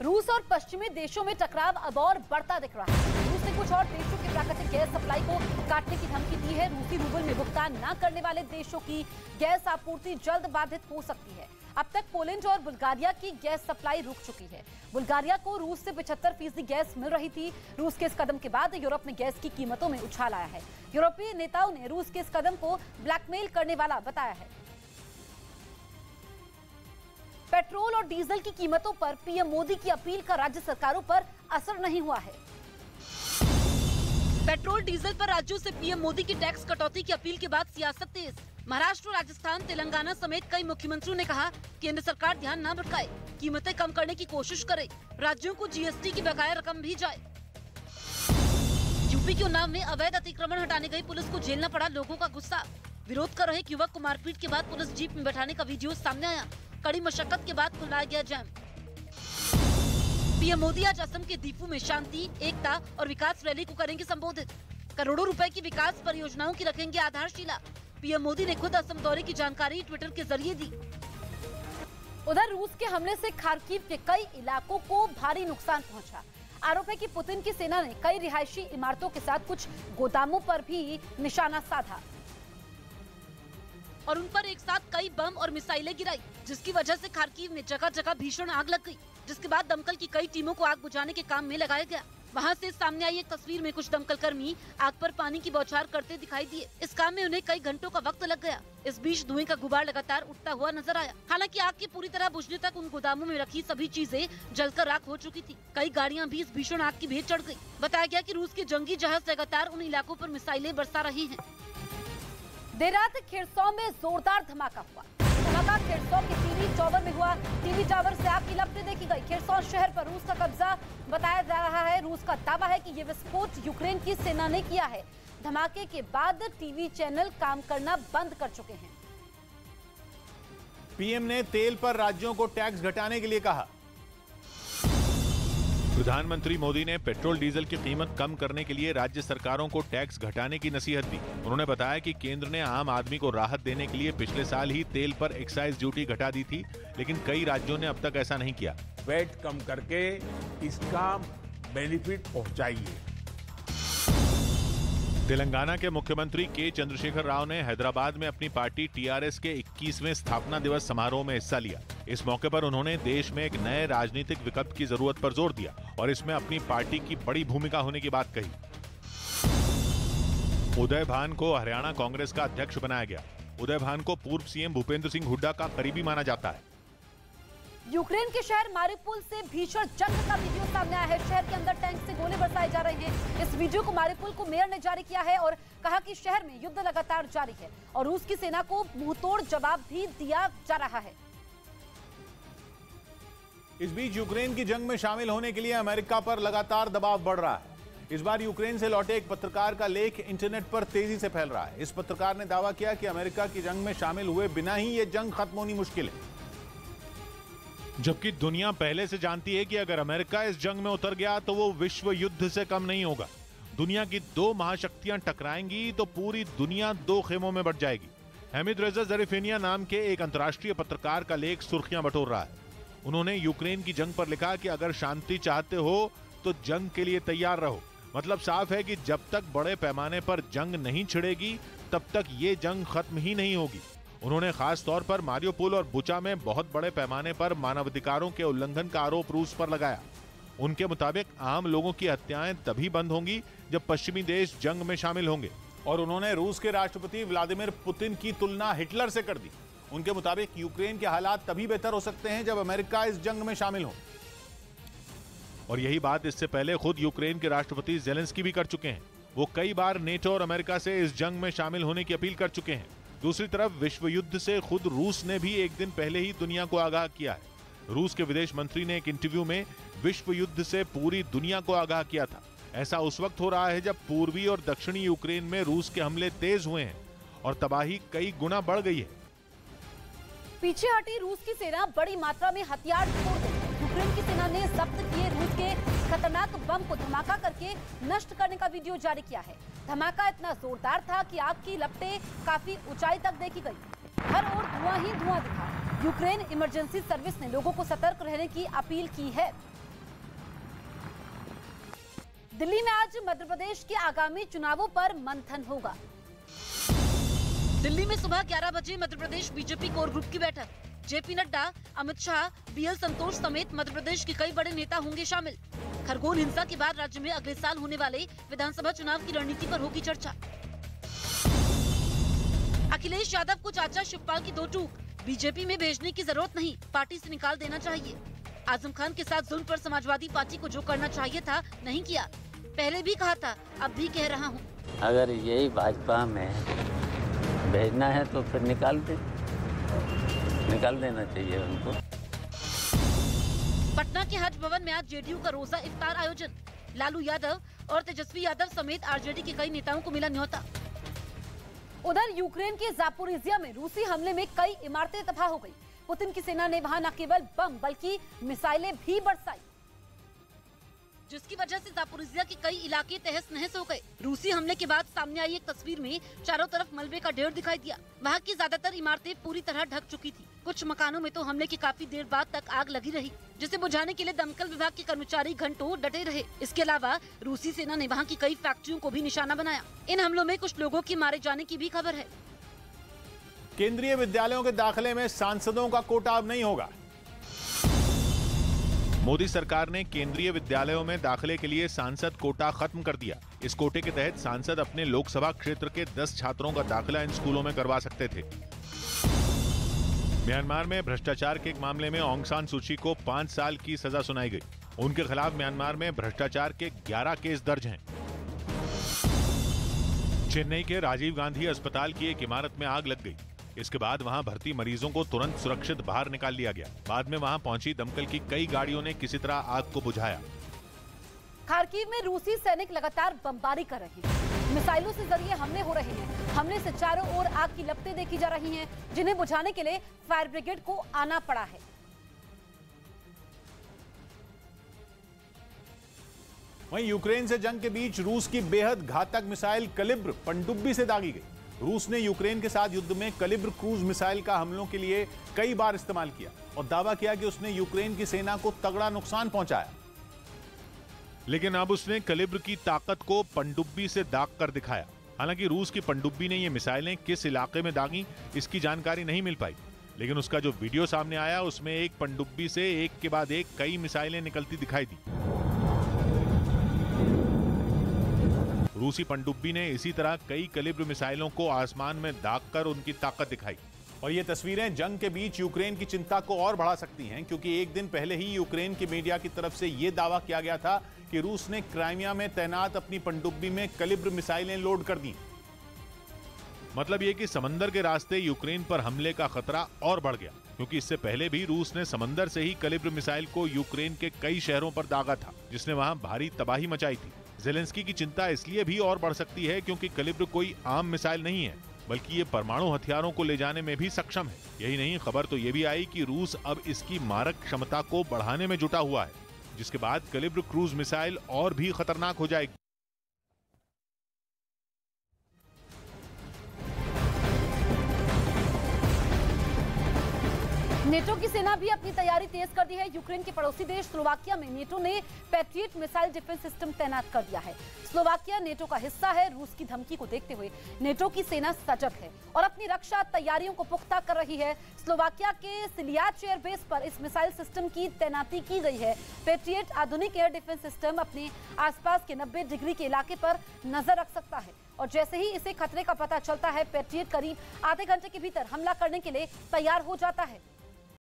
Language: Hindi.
रूस और पश्चिमी देशों में टकराव अब और बढ़ता दिख रहा है। रूस ने कुछ और देशों की प्राकृतिक गैस सप्लाई को काटने की धमकी दी है। रूसी रूबल में भुगतान न करने वाले देशों की गैस आपूर्ति जल्द बाधित हो सकती है। अब तक पोलैंड और बुल्गारिया की गैस सप्लाई रुक चुकी है। बुल्गारिया को रूस से 75% गैस मिल रही थी। रूस के इस कदम के बाद यूरोप ने गैस की कीमतों में उछाल आया है। यूरोपीय नेताओं ने रूस के इस कदम को ब्लैकमेल करने वाला बताया है। पेट्रोल और डीजल की कीमतों पर पीएम मोदी की अपील का राज्य सरकारों पर असर नहीं हुआ है। पेट्रोल डीजल पर राज्यों से पीएम मोदी की टैक्स कटौती की अपील के बाद सियासत तेज। महाराष्ट्र, राजस्थान, तेलंगाना समेत कई मुख्यमंत्रियों ने कहा केंद्र सरकार ध्यान न भटकाए, कीमतें कम करने की कोशिश करे, राज्यों को जीएसटी की बकाया रकम भी जाए। यूपी के उन्नाव में अवैध अतिक्रमण हटाने गई पुलिस को झेलना पड़ा लोगों का गुस्सा। विरोध कर रहे एक युवक को मारपीट के बाद पुलिस जीप में बैठाने का वीडियो सामने आया। कड़ी मशक्कत के बाद खुलाया गया जैम। पीएम मोदी आज असम के दीफू में शांति, एकता और विकास रैली को करेंगे संबोधित। करोड़ों रुपए की विकास परियोजनाओं की रखेंगे आधारशिला। पीएम मोदी ने खुद असम दौरे की जानकारी ट्विटर के जरिए दी। उधर रूस के हमले से खार्किव के कई इलाकों को भारी नुकसान पहुंचा। आरोप है कि पुतिन की सेना ने कई रिहायशी इमारतों के साथ कुछ गोदामों पर भी निशाना साधा और उन पर एक साथ कई बम और मिसाइलें गिराई, जिसकी वजह से खार्किव में जगह जगह भीषण आग लग गई, जिसके बाद दमकल की कई टीमों को आग बुझाने के काम में लगाया गया। वहां से सामने आई एक तस्वीर में कुछ दमकल कर्मी आग पर पानी की बौछार करते दिखाई दिए। इस काम में उन्हें कई घंटों का वक्त लग गया। इस बीच धुएं का गुबार लगातार उठता हुआ नजर आया। हालांकि आग की पूरी तरह बुझने तक उन गोदामों में रखी सभी चीजें जलकर राख हो चुकी थी। कई गाड़ियां भी इस भीषण आग की भेंट चढ़ गयी। बताया गया कि रूस के जंगी जहाज लगातार उन इलाकों पर मिसाइलें बरसा रही हैं। देर रात खिरसौं में जोरदार धमाका हुआ। धमाका खिरसौं के टीवी टावर में हुआ। टीवी टावर से आग की लपटें देखी गई। खिरसौं शहर पर रूस का कब्जा बताया जा रहा है। रूस का दावा है कि ये विस्फोट यूक्रेन की सेना ने किया है। धमाके के बाद टीवी चैनल काम करना बंद कर चुके हैं। पीएम ने तेल पर राज्यों को टैक्स घटाने के लिए कहा। प्रधानमंत्री मोदी ने पेट्रोल डीजल की कीमत कम करने के लिए राज्य सरकारों को टैक्स घटाने की नसीहत दी। उन्होंने बताया कि केंद्र ने आम आदमी को राहत देने के लिए पिछले साल ही तेल पर एक्साइज ड्यूटी घटा दी थी, लेकिन कई राज्यों ने अब तक ऐसा नहीं किया। वैट कम करके इसका बेनिफिट पहुंचाइए। तेलंगाना के मुख्यमंत्री के चंद्रशेखर राव ने हैदराबाद में अपनी पार्टी टीआरएस के 21वें स्थापना दिवस समारोह में हिस्सा लिया। इस मौके पर उन्होंने देश में एक नए राजनीतिक विकल्प की जरूरत पर जोर दिया और इसमें अपनी पार्टी की बड़ी भूमिका होने की बात कही। उदय भान को हरियाणा कांग्रेस का अध्यक्ष बनाया गया। उदय भान को पूर्व सीएम भूपेंद्र सिंह हुड्डा का करीबी माना जाता है। यूक्रेन के शहर मारिपुल से भीषण जंग का वीडियो सामने आया है। शहर के अंदर टैंक से गोले बरसाए जा रहे हैं। इस वीडियो को मारिपुल को मेयर ने जारी किया है और कहा कि शहर में युद्ध लगातार जारी है और रूस की सेना को मुंहतोड़ जवाब भी दिया जा रहा है। इस बीच यूक्रेन की जंग में शामिल होने के लिए अमेरिका पर लगातार दबाव बढ़ रहा है। इस बार यूक्रेन से लौटे एक पत्रकार का लेख इंटरनेट पर तेजी से फैल रहा है। इस पत्रकार ने दावा किया कि अमेरिका की जंग में शामिल हुए बिना ही यह जंग खत्म होनी मुश्किल है, जबकि दुनिया पहले से जानती है कि अगर अमेरिका इस जंग में उतर गया तो वो विश्व युद्ध से कम नहीं होगा। दुनिया की दो महाशक्तियां टकराएंगी तो पूरी दुनिया दो खेमों में बट जाएगी। हमीद रेजा जरीफेनिया नाम के एक अंतर्राष्ट्रीय पत्रकार का लेख सुर्खियां बटोर रहा है। उन्होंने यूक्रेन की जंग पर लिखा कि अगर शांति चाहते हो तो जंग के लिए तैयार रहो। मतलब साफ है कि जब तक बड़े पैमाने पर जंग नहीं छिड़ेगी तब तक ये जंग खत्म ही नहीं होगी। उन्होंने खास तौर पर मारियोपोल और बुचा में बहुत बड़े पैमाने पर मानवाधिकारों के उल्लंघन का आरोप रूस पर लगाया। उनके मुताबिक आम लोगों की हत्याएं तभी बंद होंगी जब पश्चिमी देश जंग में शामिल होंगे। और उन्होंने रूस के राष्ट्रपति व्लादिमीर पुतिन की तुलना हिटलर से कर दी। उनके मुताबिक यूक्रेन के हालात तभी बेहतर हो सकते हैं जब अमेरिका इस जंग में शामिल हो। और यही बात इससे पहले खुद यूक्रेन के राष्ट्रपति जेलेंस्की भी कर चुके हैं। वो कई बार नेटो और अमेरिका से इस जंग में शामिल होने की अपील कर चुके हैं। दूसरी तरफ विश्व युद्ध से खुद रूस ने भी एक दिन पहले ही दुनिया को आगाह किया है। रूस के विदेश मंत्री ने एक इंटरव्यू में विश्व युद्ध से पूरी दुनिया को आगाह किया था। ऐसा उस वक्त हो रहा है जब पूर्वी और दक्षिणी यूक्रेन में रूस के हमले तेज हुए हैं और तबाही कई गुना बढ़ गई है। पीछे हटी रूस की सेना बड़ी मात्रा में हथियार छोड़ दी। यूक्रेन की सेना ने जब्त किए रूस के खतरनाक बम को धमाका करके नष्ट करने का वीडियो जारी किया है। धमाका इतना जोरदार था कि आग की लपटें काफी ऊंचाई तक देखी गई। हर ओर धुआं ही धुआं दिखा। यूक्रेन इमरजेंसी सर्विस ने लोगों को सतर्क रहने की अपील की है। दिल्ली में आज मध्य प्रदेश के आगामी चुनावों पर मंथन होगा। दिल्ली में सुबह 11 बजे Madhya Pradesh BJP core group की बैठक। जेपी नड्डा, अमित शाह, बीएल संतोष समेत मध्य प्रदेश के कई बड़े नेता होंगे शामिल। खरगोन हिंसा के बाद राज्य में अगले साल होने वाले विधानसभा चुनाव की रणनीति पर होगी चर्चा। अखिलेश यादव को चाचा शिवपाल की दो टूक, बीजेपी में भेजने की जरूरत नहीं, पार्टी से निकाल देना चाहिए। आजम खान के साथ जुल्म पर समाजवादी पार्टी को जो करना चाहिए था नहीं किया। पहले भी कहा था, अब भी कह रहा हूँ। अगर यही भाजपा में भेजना है तो फिर निकाल देना चाहिए उनको। पटना के हज भवन में आज जेडीयू का रोजा इफ्तार आयोजन। लालू यादव और तेजस्वी यादव समेत आरजेडी के कई नेताओं को मिला न्योता। उधर यूक्रेन के जापोरिजिया में रूसी हमले में कई इमारतें तबाह हो गई। पुतिन की सेना ने वहां न केवल बम बल्कि मिसाइलें भी बरसाई, जिसकी वजह से जापोरिजिया के कई इलाके तहस नहस हो गए। रूसी हमले के बाद सामने आई एक तस्वीर में चारों तरफ मलबे का ढेर दिखाई दिया। वहां की ज्यादातर इमारतें पूरी तरह ढक चुकी थी। कुछ मकानों में तो हमले की काफी देर बाद तक आग लगी रही, जिसे बुझाने के लिए दमकल विभाग के कर्मचारी घंटों डटे रहे। इसके अलावा रूसी सेना ने वहाँ की कई फैक्ट्रियों को भी निशाना बनाया। इन हमलों में कुछ लोगों की मारे जाने की भी खबर है। केंद्रीय विद्यालयों के दाखिले में सांसदों का कोटा अब नहीं होगा। मोदी सरकार ने केंद्रीय विद्यालयों में दाखिले के लिए सांसद कोटा खत्म कर दिया। इस कोटे के तहत सांसद अपने लोकसभा क्षेत्र के 10 छात्रों का दाखिला इन स्कूलों में करवा सकते थे। म्यांमार में भ्रष्टाचार के एक मामले में ऑंग सान सूची को 5 साल की सजा सुनाई गई। उनके खिलाफ म्यांमार में भ्रष्टाचार के 11 केस दर्ज हैं। चेन्नई के राजीव गांधी अस्पताल की एक इमारत में आग लग गई। इसके बाद वहां भर्ती मरीजों को तुरंत सुरक्षित बाहर निकाल लिया गया। बाद में वहां पहुंची दमकल की कई गाड़ियों ने किसी तरह आग को बुझाया। खार्किव में रूसी सैनिक लगातार बमबारी कर रहे हैं। मिसाइलों से जरिए हमले हो रहे हैं। हमले से चारों ओर आग की लपटें देखी जा रही हैं, जिन्हें बुझाने के लिए फायर ब्रिगेड को आना पड़ा है। वहीं यूक्रेन से जंग के बीच रूस की बेहद घातक मिसाइल कलिब्र पनडुब्बी से दागी गई। रूस ने यूक्रेन के साथ युद्ध में कलिब्र क्रूज मिसाइल का हमलों के लिए कई बार इस्तेमाल किया और दावा किया कि उसने यूक्रेन की सेना को तगड़ा नुकसान पहुंचाया। लेकिन अब उसने कलिब्र की ताकत को पनडुब्बी से दाग कर दिखाया। हालांकि रूस की पनडुब्बी ने ये मिसाइलें किस इलाके में दागी, इसकी जानकारी नहीं मिल पाई। लेकिन उसका जो वीडियो सामने आया उसमें एक पनडुब्बी से एक के बाद एक कई मिसाइलें निकलती दिखाई दी। रूसी पनडुब्बी ने इसी तरह कई कलिब्र मिसाइलों को आसमान में दागकर उनकी ताकत दिखाई। और ये तस्वीरें जंग के बीच यूक्रेन की चिंता को और बढ़ा सकती हैं, क्योंकि एक दिन पहले ही यूक्रेन की मीडिया की तरफ से ये दावा किया गया था कि रूस ने क्राइमिया में तैनात अपनी पनडुब्बी में कलिब्र मिसाइलें लोड कर दी। मतलब ये कि समंदर के रास्ते यूक्रेन पर हमले का खतरा और बढ़ गया, क्योंकि इससे पहले भी रूस ने समंदर से ही कलिब्र मिसाइल को यूक्रेन के कई शहरों पर दागा था, जिसने वहां भारी तबाही मचाई थी। ज़ेलेंस्की की चिंता इसलिए भी और बढ़ सकती है क्योंकि कलिब्र कोई आम मिसाइल नहीं है, बल्कि ये परमाणु हथियारों को ले जाने में भी सक्षम है। यही नहीं, खबर तो ये भी आई कि रूस अब इसकी मारक क्षमता को बढ़ाने में जुटा हुआ है, जिसके बाद कलिब्र क्रूज मिसाइल और भी खतरनाक हो जाएगी। नेटो की सेना भी अपनी तैयारी तेज कर दी है। यूक्रेन के पड़ोसी देश स्लोवाकिया में नेटो ने पैट्रियट मिसाइल डिफेंस सिस्टम तैनात कर दिया है। स्लोवाकिया नेटो का हिस्सा है। रूस की धमकी को देखते हुए नेटो की सेना सजग है और अपनी रक्षा तैयारियों को पुख्ता कर रही है। स्लोवाकिया के सिलियाच एयरबेस पर इस मिसाइल सिस्टम की तैनाती की गई है। पैट्रियट आधुनिक एयर डिफेंस सिस्टम अपने आसपास के 90 डिग्री के इलाके पर नजर रख सकता है और जैसे ही इसे खतरे का पता चलता है, पैट्रियट करीब आधे घंटे के भीतर हमला करने के लिए तैयार हो जाता है।